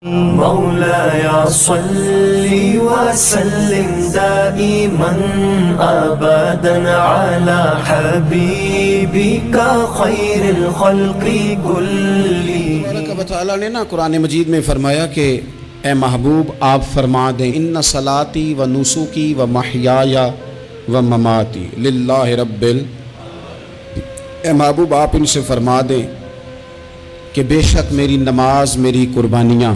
مولاي صل وسلم دائما ابدا على حبيبك خير الخلق كلهم۔ اللہ تعالیٰ نے قرآن مجید میں فرمایا کہ اے محبوب آپ فرما دیں ان صلاتی و نسکی و محیایا و مماتی للہ رب اے محبوب آپ ان سے فرما دیں کہ بے شک میری نماز، میری قربانیاں،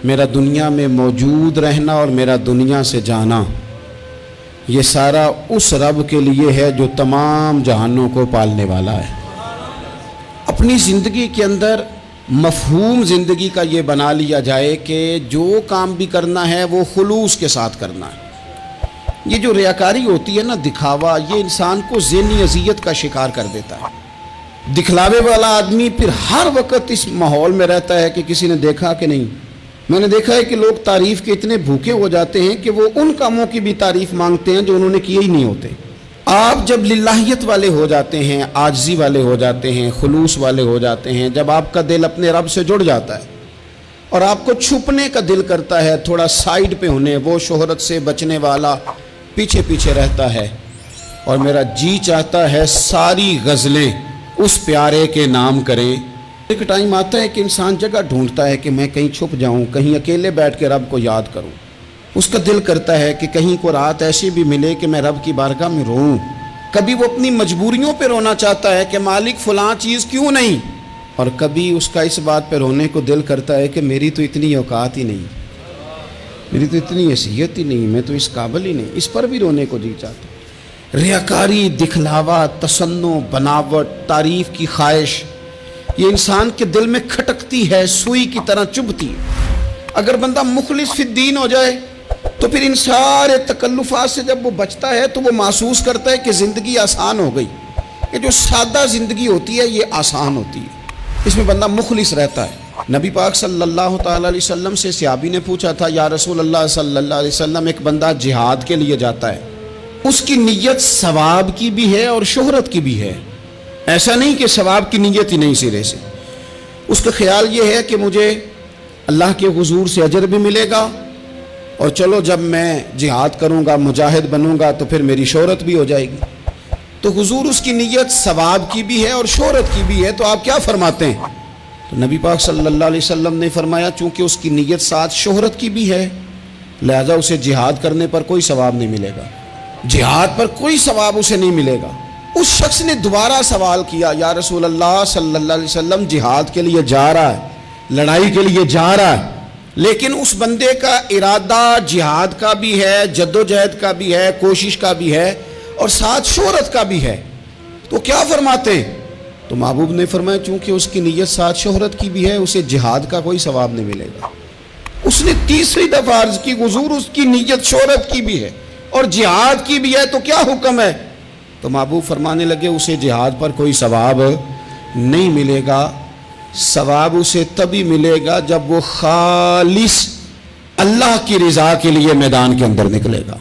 میرا دنیا میں موجود رہنا اور میرا دنیا سے جانا، یہ سارا اس رب کے لیے ہے جو تمام جہانوں کو پالنے والا ہے۔ اپنی زندگی کے اندر مفہوم زندگی کا یہ بنا لیا جائے کہ جو کام بھی کرنا ہے وہ خلوص کے ساتھ کرنا ہے۔ یہ جو ریاکاری ہوتی ہے نا، دکھاوا، یہ انسان کو ذہنی اذیت کا شکار کر دیتا ہے۔ دکھلاوے والا آدمی پھر ہر وقت اس ماحول میں رہتا ہے کہ کسی نے دیکھا کہ نہیں۔ میں نے دیکھا ہے کہ لوگ تعریف کے اتنے بھوکے ہو جاتے ہیں کہ وہ ان کاموں کی بھی تعریف مانگتے ہیں جو انہوں نے کیے ہی نہیں ہوتے۔ آپ جب للہیت والے ہو جاتے ہیں، عاجزی والے ہو جاتے ہیں، خلوص والے ہو جاتے ہیں، جب آپ کا دل اپنے رب سے جڑ جاتا ہے اور آپ کو چھپنے کا دل کرتا ہے، تھوڑا سائیڈ پہ ہونے، وہ شہرت سے بچنے والا پیچھے پیچھے رہتا ہے، اور میرا جی چاہتا ہے ساری غزلیں اس پیارے کے نام کریں۔ ایک ٹائم آتا ہے کہ انسان جگہ ڈھونڈتا ہے کہ میں کہیں چھپ جاؤں، کہیں اکیلے بیٹھ کے رب کو یاد کروں۔ اس کا دل کرتا ہے کہ کہیں کو رات ایسی بھی ملے کہ میں رب کی بارگاہ میں روؤں۔ کبھی وہ اپنی مجبوریوں پہ رونا چاہتا ہے کہ مالک فلاں چیز کیوں نہیں، اور کبھی اس کا اس بات پہ رونے کو دل کرتا ہے کہ میری تو اتنی اوقات ہی نہیں، میری تو اتنی حیثیت ہی نہیں، میں تو اس قابل ہی نہیں۔ اس پر بھی رونے کو جی چاہتا ہے۔ ریاکاری، دکھلاوا، تصنع، بناوٹ، تعریف کی خواہش، یہ انسان کے دل میں کھٹکتی ہے، سوئی کی طرح چبھتی ہے۔ اگر بندہ مخلص فی الدین ہو جائے تو پھر ان سارے تکلفات سے جب وہ بچتا ہے تو وہ محسوس کرتا ہے کہ زندگی آسان ہو گئی، کہ جو سادہ زندگی ہوتی ہے یہ آسان ہوتی ہے، اس میں بندہ مخلص رہتا ہے۔ نبی پاک صلی اللہ تعالیٰ علیہ وسلم سے صحابی نے پوچھا تھا، یا رسول اللہ صلی اللہ علیہ وسلم، ایک بندہ جہاد کے لیے جاتا ہے، اس کی نیت ثواب کی بھی ہے اور شہرت کی بھی ہے، ایسا نہیں کہ ثواب کی نیت ہی نہیں سرے سے۔ اس کا خیال یہ ہے کہ مجھے اللہ کے حضور سے اجر بھی ملے گا، اور چلو جب میں جہاد کروں گا، مجاہد بنوں گا، تو پھر میری شہرت بھی ہو جائے گی۔ تو حضور اس کی نیت ثواب کی بھی ہے اور شہرت کی بھی ہے، تو آپ کیا فرماتے ہیں؟ تو نبی پاک صلی اللہ علیہ وسلم نے فرمایا چونکہ اس کی نیت ساتھ شہرت کی بھی ہے، لہذا اسے جہاد کرنے پر کوئی ثواب نہیں ملے گا، جہاد پر کوئی ثواب اسے نہیں ملے گا۔ اس شخص نے دوبارہ سوال کیا، یا رسول اللہ صلی اللہ علیہ وسلم، جہاد کے لیے جا رہا ہے، لڑائی کے لیے جا رہا ہے، لیکن اس بندے کا ارادہ جہاد کا بھی ہے، جدوجہد کا بھی ہے، کوشش کا بھی ہے، اور ساتھ شہرت کا بھی ہے، تو کیا فرماتے ہیں؟ تو محبوب نے فرمایا چونکہ اس کی نیت ساتھ شہرت کی بھی ہے، اسے جہاد کا کوئی ثواب نہیں ملے گا۔ اس نے تیسری دفعہ عرض کی، حضور اس کی نیت شہرت کی بھی ہے اور جہاد کی بھی ہے، تو کیا حکم ہے؟ تو محبوب فرمانے لگے اسے جہاد پر کوئی ثواب نہیں ملے گا، ثواب اسے تبھی ملے گا جب وہ خالص اللہ کی رضا کے لیے میدان کے اندر نکلے گا۔